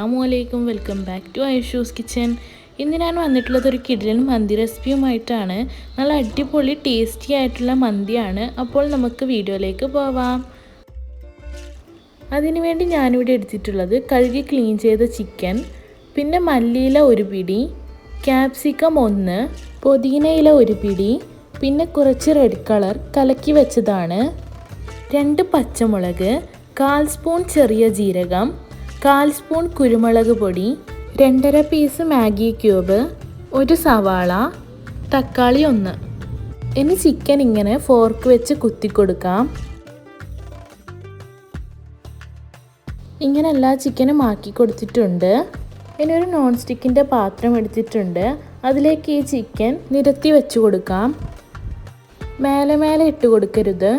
അസ്സലാമു welcome back to Aishu's kitchen. ഇന്ന് ഞാൻ വന്നിട്ടുള്ളത് ഒരു കിടിലൻ മന്തി റെസിപ്പിയുമായിട്ടാണ്. നല്ല അടിപൊളി ടേസ്റ്റി ആയിട്ടുള്ള മന്തിയാണ്. അപ്പോൾ നമുക്ക് വീഡിയോയിലേക്ക് പോവാം. അതിനുവേണ്ടി ഞാനിവിടെ എടുത്തിട്ടുള്ളത് കഴുകി ക്ലീൻ ചെയ്ത ചിക്കൻ, പിന്നെ മല്ലിയില ഒരു പിടി, ക്യാപ്സിക്കം 1, പുതിനയില ഒരു പിടി, പിന്നെ കുറച്ച് റെഡ് കളർ കലക്കി വെച്ചതാണ്, 2 പച്ചമുളക്, 1/4 സ്പൂൺ ചെറിയ ജീരകം, 1/4 സ്പൂൺ കുരുമുളക് പൊടി, 2.5 പീസ് മാഗി ക്യൂബ്, 1 സവാള, തക്കാളി 1. ഇനി ചിക്കൻ ഇങ്ങനെ ഫോർക്ക് വെച്ച് കുത്തി കൊടുക്കാം. ഇങ്ങനെ എല്ലാ ചിക്കനും ആക്കി കൊടുത്തിട്ടുണ്ട്. ഇനി ഒരു നോൺ സ്റ്റിക്കിൻ്റെ പാത്രം എടുത്തിട്ടുണ്ട്. അതിലേക്ക് ഈ ചിക്കൻ നിരത്തി വെച്ച് കൊടുക്കാം. മേലെ ഇട്ട് കൊടുക്കരുത്.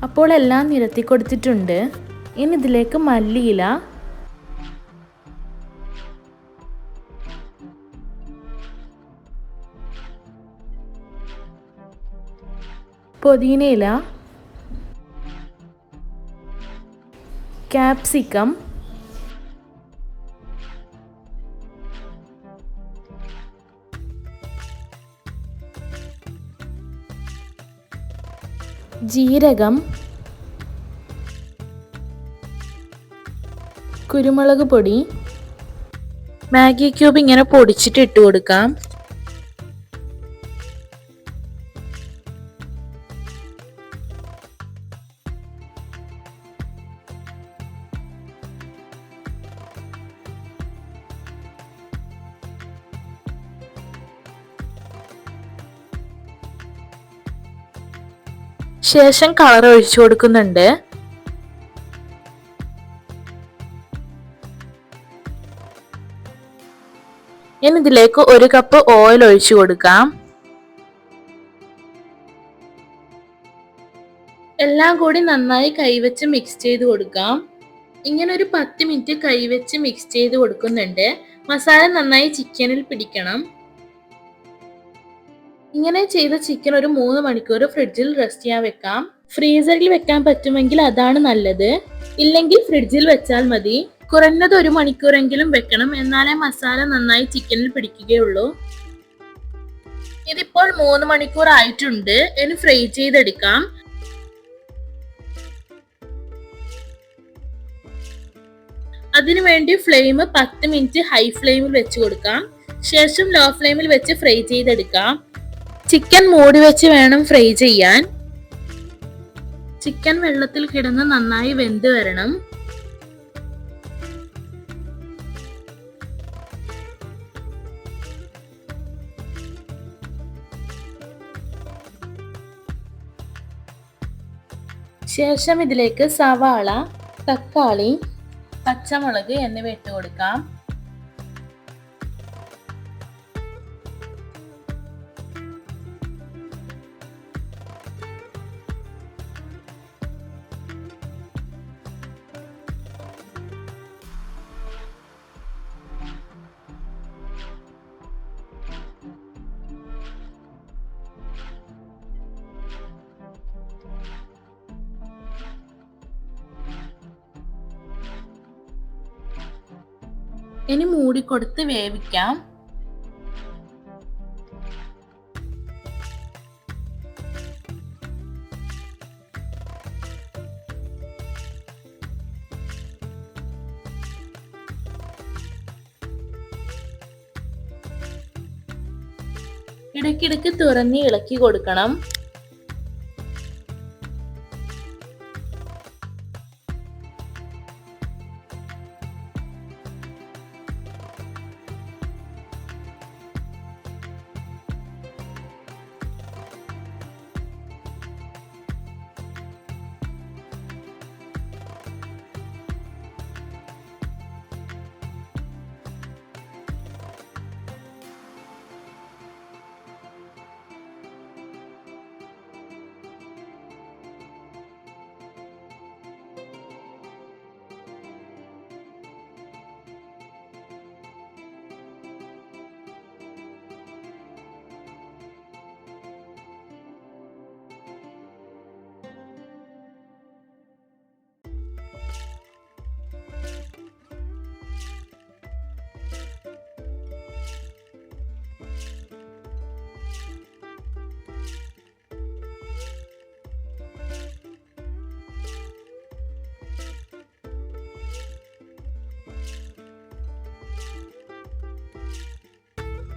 അപ്പോൾ എല്ലാം നിരത്തി കൊടുത്തിട്ടുണ്ട്. ഇനി ഇതിലേക്ക് മല്ലിയില, പുതിനയില, ക്യാപ്സിക്കം, ജീരകം, കുരുമുളക് പൊടി, മാഗി ക്യൂബ് ഇങ്ങനെ പൊടിച്ചിട്ട് ഇട്ട് കൊടുക്കാം. ശേഷം കളർ ഒഴിച്ചു കൊടുക്കുന്നുണ്ട്. ഇനി ഇതിലേക്ക് 1 കപ്പ് ഓയിൽ ഒഴിച്ചു കൊടുക്കാം. എല്ലാം കൂടി നന്നായി കൈവച്ച് മിക്സ് ചെയ്ത് കൊടുക്കാം. ഇങ്ങനെ ഒരു 10 മിനിറ്റ് കൈവച്ച് മിക്സ് ചെയ്ത് കൊടുക്കുന്നുണ്ട്. മസാല നന്നായി ചിക്കനിൽ പിടിക്കണം. ഇങ്ങനെ ചെയ്ത ചിക്കൻ ഒരു 3 മണിക്കൂർ ഫ്രിഡ്ജിൽ റെസ്റ്റ് ചെയ്യാൻ വെക്കാം. ഫ്രീസറിൽ വെക്കാൻ പറ്റുമെങ്കിൽ അതാണ് നല്ലത്. ഇല്ലെങ്കിൽ ഫ്രിഡ്ജിൽ വെച്ചാൽ മതി. കുറഞ്ഞത് 1 മണിക്കൂറെങ്കിലും വെക്കണം. എന്നാലേ മസാല നന്നായി ചിക്കനിൽ പിടിക്കുകയുള്ളൂ. ഇതിപ്പോൾ 3 മണിക്കൂർ ആയിട്ടുണ്ട്. ഇനി ഫ്രൈ ചെയ്തെടുക്കാം. അതിനുവേണ്ടി ഫ്ലെയിം 10 മിനിറ്റ് ഹൈ ഫ്ലെയിമിൽ വെച്ച് കൊടുക്കാം. ശേഷം ലോ ഫ്ലെയിമിൽ വെച്ച് ഫ്രൈ ചെയ്തെടുക്കാം. ചിക്കൻ മൂടി വെച്ച് വേണം ഫ്രൈ ചെയ്യാൻ. ചിക്കൻ വെള്ളത്തിൽ കിടന്ന് നന്നായി വെന്ത് വരണം. ശേഷം ഇതിലേക്ക് സവാള, തക്കാളി, പച്ചമുളക് എന്നിവ ഇട്ട് കൊടുക്കാം. ഇനി മൂടിക്കൊടുത്ത് വേവിക്കാം. ഇടയ്ക്കിടയ്ക്ക് തുറന്ന് ഇളക്കി കൊടുക്കണം.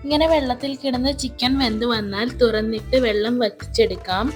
ഇങ്ങനെ വെള്ളത്തിൽ കിടന്ന് ചിക്കൻ വെന്ത് വന്നാൽ തുറന്നിട്ട് വെള്ളം വറ്റിച്ചെടുക്കാം.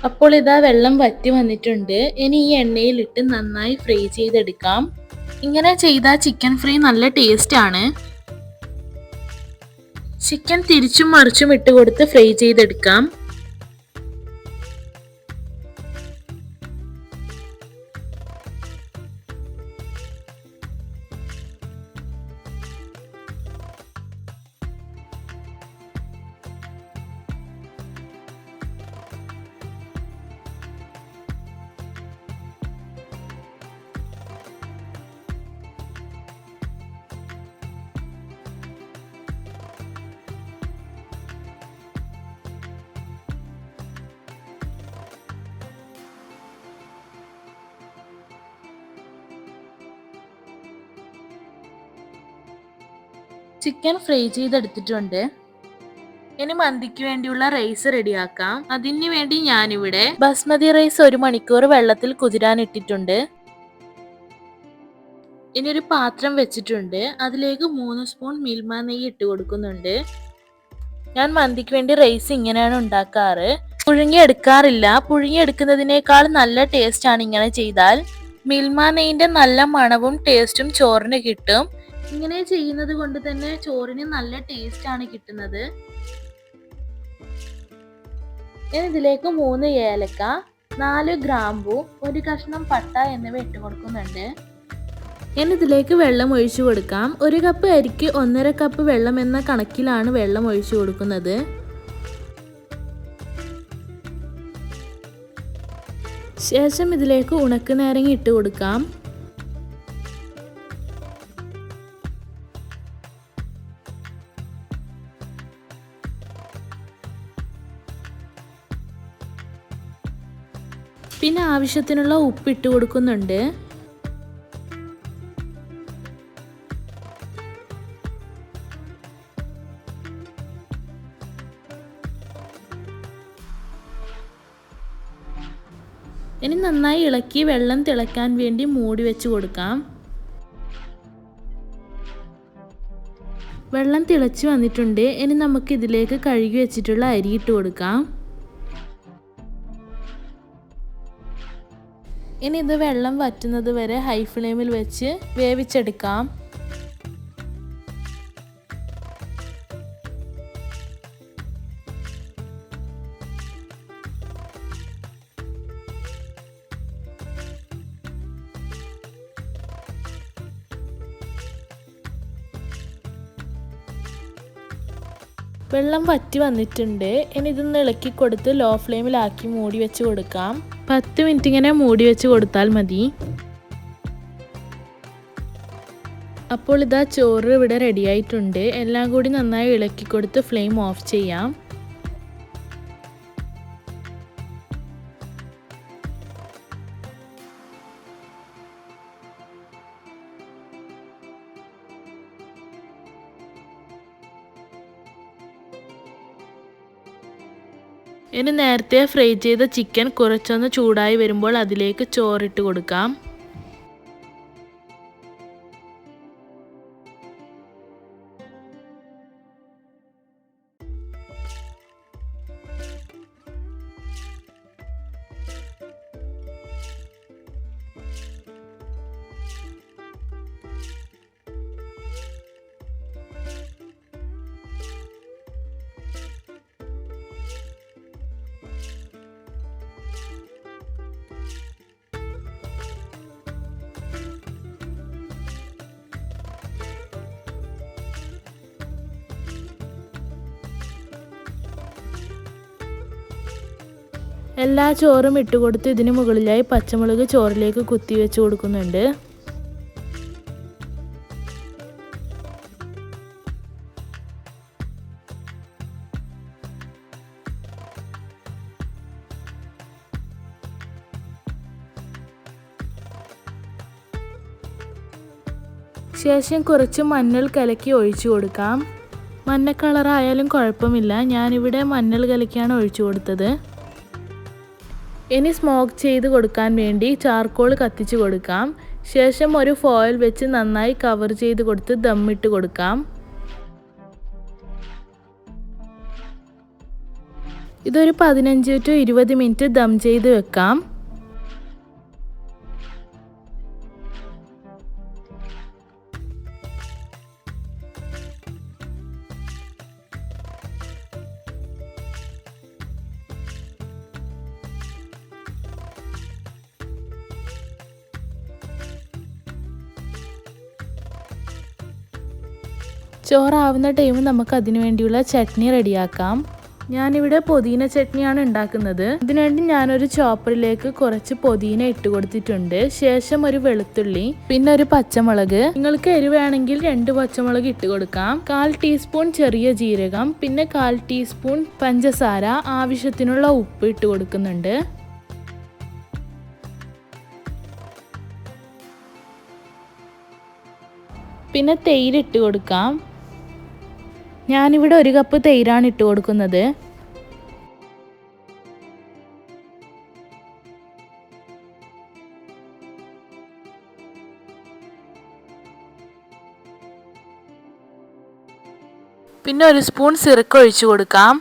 അപ്പോൾ ഇതാ വെള്ളം വറ്റി വന്നിട്ടുണ്ട്. ഇനി ഈ എണ്ണയിലിട്ട് നന്നായി ഫ്രൈ ചെയ്തെടുക്കാം. ഇങ്ങനെ ചെയ്താൽ ചിക്കൻ ഫ്രൈ നല്ല ടേസ്റ്റ് ആണ്. ചിക്കൻ തിരിച്ചും മറിച്ചും ഇട്ട് കൊടുത്ത് ഫ്രൈ ചെയ്തെടുക്കാം. ചിക്കൻ ഫ്രൈ ചെയ്തെടുത്തിട്ടുണ്ട്. ഇനി മന്തിക്ക് വേണ്ടിയുള്ള റൈസ് റെഡിയാക്കാം. അതിന് വേണ്ടി ഞാനിവിടെ ബസ്മതി റൈസ് 1 മണിക്കൂർ വെള്ളത്തിൽ കുതിരാൻ ഇട്ടിട്ടുണ്ട്. ഇനി ഒരു പാത്രം വെച്ചിട്ടുണ്ട്. അതിലേക്ക് 3 സ്പൂൺ മിൽമ നെയ്യ് ഇട്ട് കൊടുക്കുന്നുണ്ട്. ഞാൻ മന്തിക്ക് വേണ്ടി റൈസ് ഇങ്ങനെയാണ് ഉണ്ടാക്കാറ്. പുഴുങ്ങി എടുക്കാറില്ല. പുഴുങ്ങി എടുക്കുന്നതിനേക്കാൾ നല്ല ടേസ്റ്റ് ആണ് ഇങ്ങനെ ചെയ്താൽ. മിൽമ നെയ്യിന്റെ നല്ല മണവും ടേസ്റ്റും ചോറിന് കിട്ടും. ഇങ്ങനെ ചെയ്യുന്നത് കൊണ്ട് തന്നെ ചോറിന് നല്ല ടേസ്റ്റ് ആണ് കിട്ടുന്നത്. ഇനി ഇതിലേക്ക് 3 ഏലക്ക, 4 ഗ്രാമ്പു, 1 കഷ്ണം പട്ട എന്നിവ ഇട്ട് കൊടുക്കുന്നുണ്ട്. ഇനി ഇതിലേക്ക് വെള്ളം ഒഴിച്ചു കൊടുക്കാം. 1 കപ്പ് അരിക്ക് 1.5 കപ്പ് വെള്ളം എന്ന കണക്കിലാണ് വെള്ളം ഒഴിച്ചു കൊടുക്കുന്നത്. ശേഷം ഇതിലേക്ക് ഉണക്കനാരങ്ങ ഇട്ട് കൊടുക്കാം. പിന്നെ ആവശ്യത്തിനുള്ള ഉപ്പിട്ട് കൊടുക്കുന്നുണ്ട്. ഇനി നന്നായി ഇളക്കി വെള്ളം തിളക്കാൻ വേണ്ടി മൂടി വെച്ച് കൊടുക്കാം. വെള്ളം തിളച്ച് വന്നിട്ടുണ്ട്. ഇനി നമുക്ക് ഇതിലേക്ക് കഴുകി വെച്ചിട്ടുള്ള അരി ഇട്ട് കൊടുക്കാം. ഇനി ഇത് വെള്ളം വറ്റുന്നത് വരെ ഹൈ ഫ്ലെയിമിൽ വെച്ച് വേവിച്ചെടുക്കാം. വെള്ളം വറ്റി വന്നിട്ടുണ്ട്. ഇനി ഇതൊന്ന് ഇളക്കി കൊടുത്ത് ലോ ഫ്ലെയിമിലാക്കി മൂടി വെച്ച് കൊടുക്കാം. 10 മിനിറ്റ് ഇങ്ങനെ മൂടി വെച്ച് കൊടുത്താൽ മതി. അപ്പോൾ ഇതാ ചോറ് ഇവിടെ റെഡി ആയിട്ടുണ്ട്. എല്ലാം കൂടി നന്നായി ഇളക്കി കൊടുത്ത് ഫ്ലെയിം ഓഫ് ചെയ്യാം. ഇനി നേരത്തെ ഫ്രൈ ചെയ്ത ചിക്കൻ കുറച്ചൊന്ന് ചൂടായി വരുമ്പോൾ അതിലേക്ക് ചോറിട്ട് കൊടുക്കാം. എല്ലാ ചോറും ഇട്ട് കൊടുത്ത് ഇതിന് മുകളിലായി പച്ചമുളക് ചോറിലേക്ക് കുത്തി വെച്ച് കൊടുക്കുന്നുണ്ട്. ശേഷം കുറച്ച് മഞ്ഞൾ കലക്കി ഒഴിച്ചു കൊടുക്കാം. മഞ്ഞ കളറായാലും കുഴപ്പമില്ല, ഞാനിവിടെ മഞ്ഞൾ കലക്കിയാണ് ഒഴിച്ചു കൊടുത്തത്. ഇനി സ്മോക്ക് ചെയ്ത് കൊടുക്കാൻ വേണ്ടി ചാർക്കോൾ കത്തിച്ച് കൊടുക്കാം. ശേഷം ഒരു ഫോയിൽ വെച്ച് നന്നായി കവർ ചെയ്ത് കൊടുത്ത് ദമ്മിട്ട് കൊടുക്കാം. ഇതൊരു 15 to 20 മിനിറ്റ് ദം ചെയ്ത് വെക്കാം. ചോറാവുന്ന ടൈം നമുക്ക് അതിനു വേണ്ടിയുള്ള ചട്നി റെഡിയാക്കാം. ഞാനിവിടെ പുതിന ചട്നിയാണ് ഉണ്ടാക്കുന്നത്. അതിനുവേണ്ടി ഞാനൊരു ചോപ്പറിലേക്ക് കുറച്ച് പുതിന ഇട്ട് കൊടുത്തിട്ടുണ്ട്. ശേഷം ഒരു വെളുത്തുള്ളി, പിന്നെ ഒരു പച്ചമുളക്, നിങ്ങൾക്ക് എരിവ് വേണമെങ്കിൽ 2 പച്ചമുളക് ഇട്ട് കൊടുക്കാം. 1/4 ടീസ്പൂൺ ചെറിയ ജീരകം, പിന്നെ 1/4 ടീസ്പൂൺ പഞ്ചസാര, ആവശ്യത്തിനുള്ള ഉപ്പ് ഇട്ട് കൊടുക്കുന്നുണ്ട്. പിന്നെ തൈര് ഇട്ട് കൊടുക്കാം. ഞാനിവിടെ 1 കപ്പ് തൈരാണ് ഇട്ട് കൊടുക്കുന്നത്. പിന്നെ 1 സ്പൂൺ സിറക്ക ഒഴിച്ചു കൊടുക്കാം.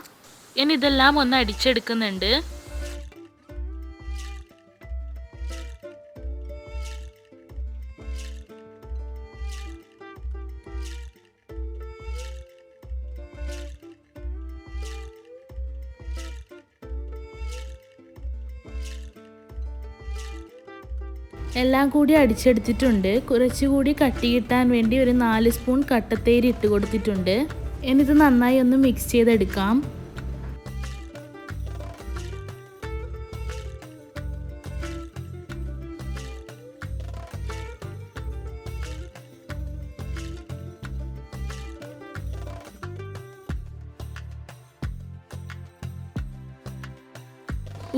ഇനി ഇതെല്ലാം ഒന്ന് അടിച്ചെടുക്കുന്നുണ്ട്. എല്ലാം കൂടി അടിച്ചെടുത്തിട്ടുണ്ട്. കുറച്ചുകൂടി കട്ടി കിട്ടാൻ വേണ്ടി ഒരു 4 സ്പൂൺ കട്ടത്തൈര് ഇട്ട് കൊടുത്തിട്ടുണ്ട്. എന്നിട്ട് നന്നായി ഒന്ന് മിക്സ് ചെയ്തെടുക്കാം.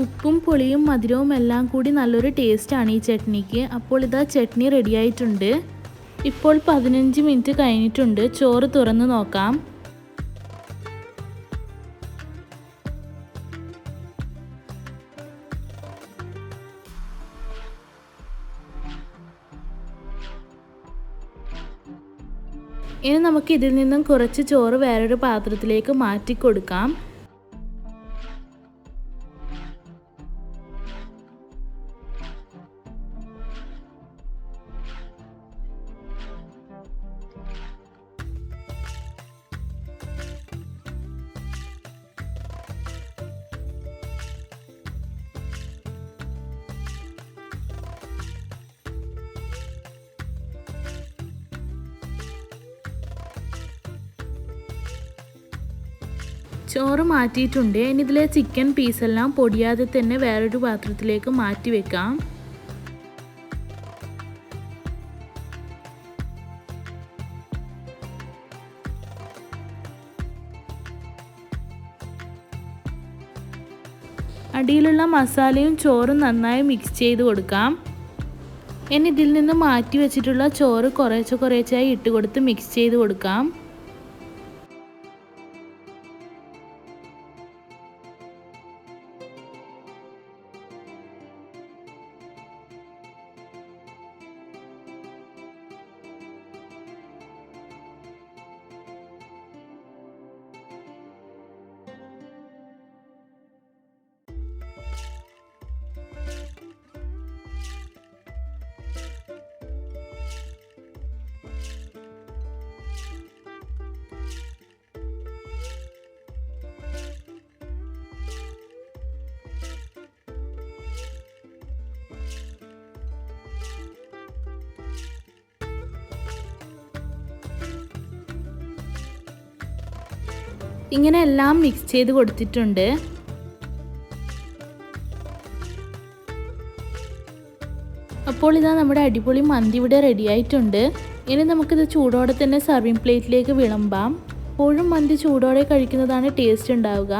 ഉപ്പും പുളിയും മധുരവും എല്ലാം കൂടി നല്ലൊരു ടേസ്റ്റാണ് ഈ ചട്നിക്ക്. അപ്പോൾ ഇതാ ചട്നി റെഡിയായിട്ടുണ്ട്. ഇപ്പോൾ 15 മിനിറ്റ് കഴിഞ്ഞിട്ടുണ്ട്. ചോറ് തുറന്ന് നോക്കാം. ഇനി നമുക്ക് ഇതിൽ നിന്നും കുറച്ച് ചോറ് വേറൊരു പാത്രത്തിലേക്ക് മാറ്റി കൊടുക്കാം. ചോറ് മാറ്റിയിട്ടുണ്ട്. ഇനി ഇതിലെ ചിക്കൻ പീസെല്ലാം പൊടിയാതെ തന്നെ വേറൊരു പാത്രത്തിലേക്ക് മാറ്റി വെക്കാം. അടിയിലുള്ള മസാലയും ചോറും നന്നായി മിക്സ് ചെയ്ത് കൊടുക്കാം. ഇനി ഇതിൽ നിന്ന് മാറ്റി വെച്ചിട്ടുള്ള ചോറ് കുറേശ്ശായി ഇട്ട് കൊടുത്ത് മിക്സ് ചെയ്ത് കൊടുക്കാം. ഇങ്ങനെ എല്ലാം മിക്സ് ചെയ്ത് കൊടുത്തിട്ടുണ്ട്. അപ്പോൾ ഇതാ നമ്മുടെ അടിപൊളി മന്തി ഇവിടെ റെഡി ആയിട്ടുണ്ട്. ഇനി നമുക്കിത് ചൂടോടെ തന്നെ സർവിങ് പ്ലേറ്റിലേക്ക് വിളമ്പാം. എപ്പോഴും മന്തി ചൂടോടെ കഴിക്കുന്നതാണ് ടേസ്റ്റ് ഉണ്ടാവുക.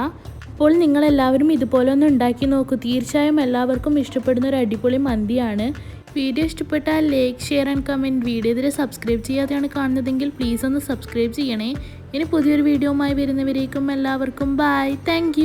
അപ്പോൾ നിങ്ങളെല്ലാവരും ഇതുപോലെ ഒന്ന് ഉണ്ടാക്കി നോക്കൂ. തീർച്ചയായും എല്ലാവർക്കും ഇഷ്ടപ്പെടുന്ന ഒരു അടിപൊളി മന്തിയാണ്. വീഡിയോ ഇഷ്ടപ്പെട്ടാൽ like, share and comment. Video ഇതിൽ സബ്സ്ക്രൈബ് ചെയ്യാതെയാണ് കാണുന്നതെങ്കിൽ പ്ലീസ് ഒന്ന് സബ്സ്ക്രൈബ് ചെയ്യണേ. ഇനി പുതിയൊരു വീഡിയോയുമായി വരുന്നവരേക്കും എല്ലാവർക്കും ബൈ. താങ്ക്